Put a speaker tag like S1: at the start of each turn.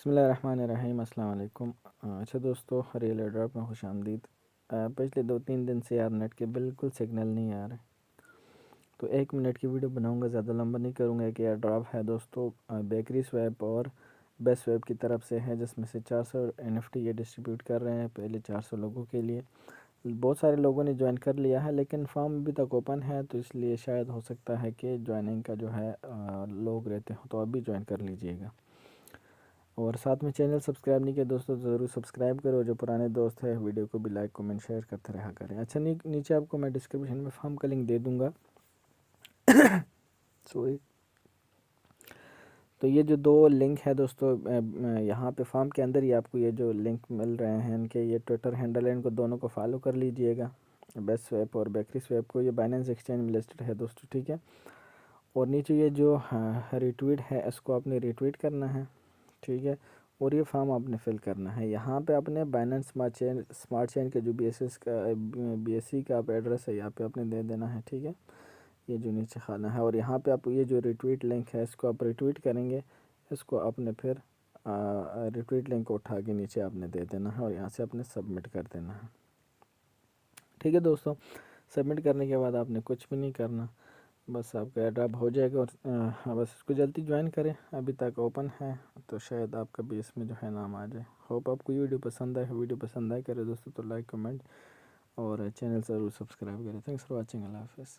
S1: بسم اللہ الرحمن الرحیم، السلام علیکم۔ اچھا دوستو، ریل ایئر ڈراپ میں خوش آمدید۔ پچھلے 2-3 دن سے یار نیٹ کے بالکل سگنل نہیں آ رہے، تو 1 منٹ کی ویڈیو بناؤں گا، زیادہ لمبا نہیں کروں گا۔ کہ ایئر ڈراپ ہے دوستو، بیکری سویپ اور بیس سویپ کی طرف سے ہے، جس میں سے 400 NFT یہ ڈسٹریبیوٹ کر رہے ہیں پہلے 400 لوگوں کے لیے۔ بہت سارے لوگوں نے جوائن کر لیا ہے، لیکن فارم ابھی تک اوپن ہے، تو اس لیے شاید ہو سکتا ہے کہ جوائننگ کا جو ہے لوگ رہتے ہوں، تو ابھی جوائن کر لیجئے گا۔ اور ساتھ میں چینل سبسکرائب نہیں کیا دوستو، ضرور سبسکرائب کرو۔ جو پرانے دوست ہیں ویڈیو کو بھی لائک کمنٹ شیئر کرتے رہا کریں۔ اچھا، نیچے آپ کو میں ڈسکرپشن میں فارم کا لنک دے دوں گا۔ سوری، تو یہ جو 2 لنک ہے دوستو، یہاں پہ فارم کے اندر ہی آپ کو یہ جو لنک مل رہے ہیں، ان کے یہ ٹویٹر ہینڈل ہے، ان کو دونوں کو فالو کر لیجئے گا، بیس سویپ اور بیکری سویپ کو۔ یہ بائننس ایکسچینج میں لسٹڈ ہے دوستو، ٹھیک ہے۔ اور نیچے یہ جو ریٹویٹ ہے، اس کو آپ نے ریٹویٹ کرنا ہے، ٹھیک ہے۔ اور یہ فارم آپ نے فل کرنا ہے۔ یہاں پہ اپنے بائننس اسمارٹ چین کے جو بی ایس سی کا آپ ایڈریس ہے، یہاں پہ آپ نے دے دینا ہے، ٹھیک ہے۔ یہ جو نیچے کھانا ہے، اور یہاں پہ آپ یہ جو ریٹویٹ لنک ہے، اس کو آپ ریٹویٹ کریں گے، اس کو آپ نے پھر ریٹویٹ لنک کو اٹھا کے نیچے آپ نے دے دینا ہے، اور یہاں سے آپ نے سبمٹ کر دینا ہے، ٹھیک ہے دوستو۔ سبمٹ کرنے کے بعد آپ نے کچھ بھی نہیں کرنا، بس آپ کا ایئر ڈراپ ہو جائے گا۔ اور بس اس کو جلدی جوائن کریں، ابھی تک اوپن ہے، تو شاید آپ کا بھی اس میں جو ہے نام آ جائے۔ ہوپ آپ کو یہ ویڈیو پسند آئے، ویڈیو پسند آئے کرے دوستو تو لائک کمنٹ اور چینل ضرور سبسکرائب کریں۔ تھینکس فار واچنگ، اللہ حافظ۔